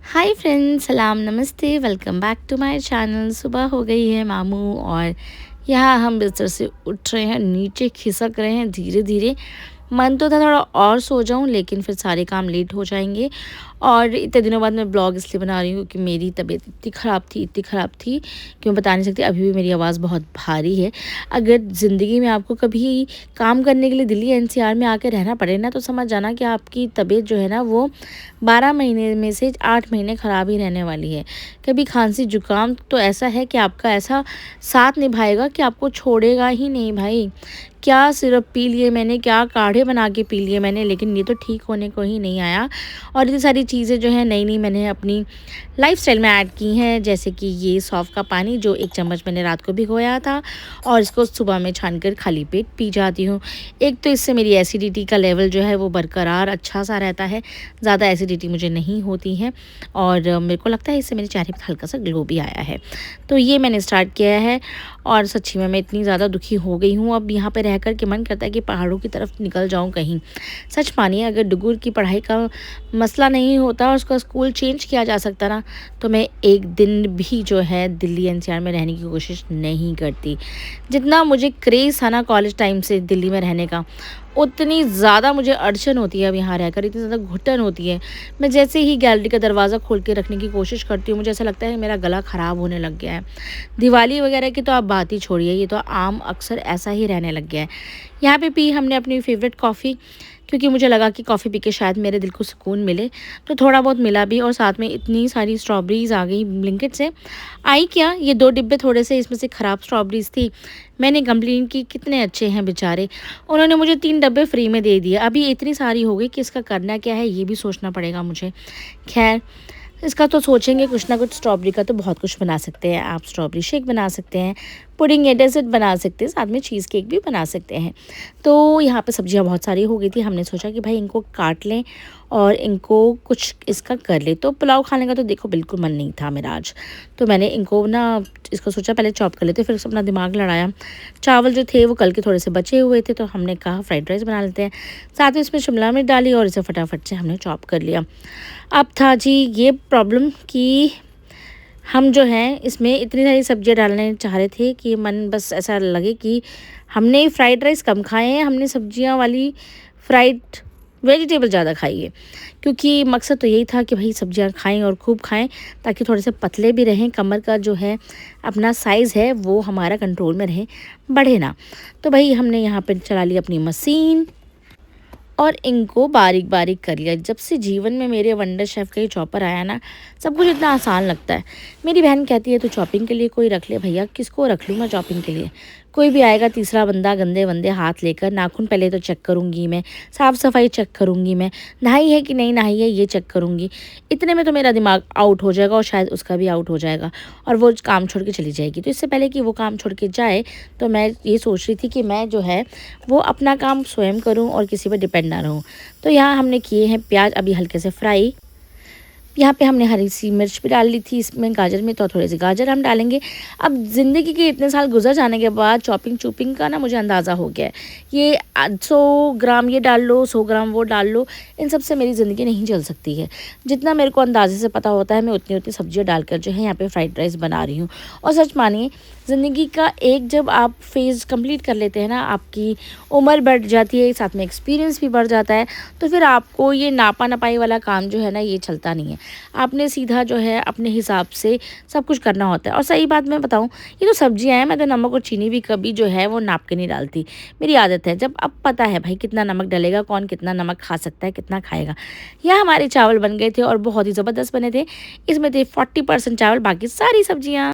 हाय friends, सलाम नमस्ते, welcome back to my channel. सुबह हो गई है मामू और यहाँ हम बिस्तर से उठ रहे हैं, नीचे खिसक रहे हैं धीरे धीरे। मन तो था थोड़ा और सो जाऊं, लेकिन फिर सारे काम लेट हो जाएंगे। और इतने दिनों बाद मैं ब्लॉग इसलिए बना रही हूँ कि मेरी तबीयत इतनी ख़राब थी कि मैं बता नहीं सकती। अभी भी मेरी आवाज़ बहुत भारी है। अगर ज़िंदगी में आपको कभी काम करने के लिए दिल्ली एनसीआर में आके रहना पड़े ना, तो समझ जाना कि आपकी तबीयत जो है ना, वो 12 महीने में से 8 महीने ख़राब ही रहने वाली है। कभी खांसी जुकाम तो ऐसा है कि आपका ऐसा साथ निभाएगा कि आपको छोड़ेगा ही नहीं भाई। क्या सिरप पी लिए मैंने, क्या काढ़े बना के पी लिए मैंने, लेकिन ये तो ठीक होने को ही नहीं आया। और इतनी सारी चीज़ें जो है नई नई मैंने अपनी लाइफस्टाइल में ऐड की हैं, जैसे कि ये सौंफ का पानी जो 1 चम्मच मैंने रात को भिगोया था और इसको सुबह में छानकर खाली पेट पी जाती हूँ। एक तो इससे मेरी एसिडिटी का लेवल जो है वो बरकरार अच्छा सा रहता है, ज़्यादा एसिडिटी मुझे नहीं होती है। और मेरे को लगता है इससे मेरे चेहरे पर हल्का सा ग्लो भी आया है। तो ये मैंने स्टार्ट किया है। और सच्ची में मैं इतनी ज़्यादा दुखी हो गई हूँ, अब यहाँ पे रह कर के मन करता है कि पहाड़ों की तरफ निकल जाऊँ कहीं। सच मानिए, अगर डुगुर की पढ़ाई का मसला नहीं होता और उसका स्कूल चेंज किया जा सकता ना, तो मैं एक दिन भी जो है दिल्ली एनसीआर में रहने की कोशिश नहीं करती। जितना मुझे क्रेज़ था ना कॉलेज टाइम से दिल्ली में रहने का, उतनी ज़्यादा मुझे अड़चन होती है अब यहाँ रहकर, इतनी ज़्यादा घुटन होती है। मैं जैसे ही गैलरी का दरवाज़ा खोल के रखने की कोशिश करती हूँ, मुझे ऐसा लगता है मेरा गला ख़राब होने लग गया है। दिवाली वगैरह की तो आप बात ही छोड़िए, ये तो आम अक्सर ऐसा ही रहने लग गया है। यहाँ पे पी हमने अपनी फेवरेट कॉफ़ी, क्योंकि मुझे लगा कि कॉफ़ी पी के शायद मेरे दिल को सुकून मिले, तो थोड़ा बहुत मिला भी। और साथ में इतनी सारी स्ट्रॉबेरीज़ आ गई ब्लिंकिट से। आई क्या, ये 2 डिब्बे थोड़े से इसमें से ख़राब स्ट्रॉबेरीज़ थी। मैंने कंप्लेन की, कितने अच्छे हैं बेचारे, उन्होंने मुझे 3 डब्बे फ्री में दे दिए। अभी इतनी सारी हो गई कि इसका करना क्या है, ये भी सोचना पड़ेगा मुझे। खैर, इसका तो सोचेंगे कुछ ना कुछ। स्ट्रॉबेरी का तो बहुत कुछ बना सकते हैं आप, स्ट्रॉबेरी शेक बना सकते हैं, पुडिंग या डेजर्ट बना सकते हैं, साथ में चीज़ केक भी बना सकते हैं। तो यहाँ पे सब्जियाँ बहुत सारी हो गई थी, हमने सोचा कि भाई इनको काट लें और इनको कुछ इसका कर ले। तो पुलाव खाने का तो देखो बिल्कुल मन नहीं था मेरा आज, तो मैंने इनको ना इसको सोचा पहले चॉप कर लेते, फिर अपना दिमाग लड़ाया। चावल जो थे वो कल के थोड़े से बचे हुए थे, तो हमने कहा फ्राइड राइस बना लेते हैं। साथ में इसमें शिमला मिर्च डाली और इसे फटाफट से हमने चॉप कर लिया। अब था जी ये प्रॉब्लम कि हम जो हैं इसमें इतनी सारी सब्जियां डालने चाह रहे थे कि मन बस ऐसा लगे कि हमने फ्राइड राइस कम खाए हैं, हमने सब्जियां वाली फ्राइड वेजिटेबल ज़्यादा खाई है। क्योंकि मकसद तो यही था कि भाई सब्जियां खाएं और खूब खाएं, ताकि थोड़े से पतले भी रहें, कमर का जो है अपना साइज़ है वो हमारा कंट्रोल में रहे, बढ़े ना। तो भाई हमने यहाँ पर चला ली अपनी मशीन और इनको बारीक बारीक कर लिया। जब से जीवन में मेरे वंडर शेफ़ का ये चॉपर आया ना, सब कुछ इतना आसान लगता है। मेरी बहन कहती है तो चॉपिंग के लिए कोई रख ले। भैया किसको रख लूँ मैं चॉपिंग के लिए? कोई भी आएगा तीसरा बंदा गंदे वंदे हाथ लेकर, नाखून पहले तो चेक करूँगी मैं, साफ़ सफाई चेक करूँगी मैं, नहाई है कि नहीं नहाई है ये चेक करूँगी। इतने में तो मेरा दिमाग आउट हो जाएगा और शायद उसका भी आउट हो जाएगा, और वो काम छोड़ के चली जाएगी। तो इससे पहले कि वो काम छोड़ के जाए, तो मैं ये सोच रही थी कि मैं जो है वो अपना काम स्वयं करूं और किसी पर डिपेंड ना रहूं। तो यहाँ हमने किए हैं प्याज अभी हल्के से फ्राई। यहाँ पे हमने हरी सी मिर्च भी डाल ली थी इसमें, गाजर में तो थोड़े से गाजर हम डालेंगे। अब ज़िंदगी के इतने साल गुजर जाने के बाद चॉपिंग चूपिंग का ना मुझे अंदाज़ा हो गया है। ये 100 ग्राम ये डाल लो, 100 ग्राम वो डाल लो, इन सब से मेरी ज़िंदगी नहीं चल सकती है। जितना मेरे को अंदाजे से पता होता है, मैं उतनी उतनी सब्जियाँ डालकर जो है यहाँ पे फ्राइड राइस बना रही हूँ। और सच मानिए, ज़िंदगी का एक जब आप फेज़ कंप्लीट कर लेते हैं ना, आपकी उम्र बढ़ जाती है, साथ में एक्सपीरियंस भी बढ़ जाता है, तो फिर आपको ये नापा नपाई वाला काम जो है ना, ये चलता नहीं है। आपने सीधा जो है अपने हिसाब से सब कुछ करना होता है। और सही बात मैं बताऊं, ये तो सब्जियां हैं, मैं तो नमक और चीनी भी कभी जो है वो नाप के नहीं डालती। मेरी आदत है, जब अब पता है भाई कितना नमक डलेगा, कौन कितना नमक खा सकता है, कितना खाएगा। यह हमारे चावल बन गए थे और बहुत ही ज़बरदस्त बने थे। इसमें थे 40% चावल, बाकी सारी सब्जियाँ।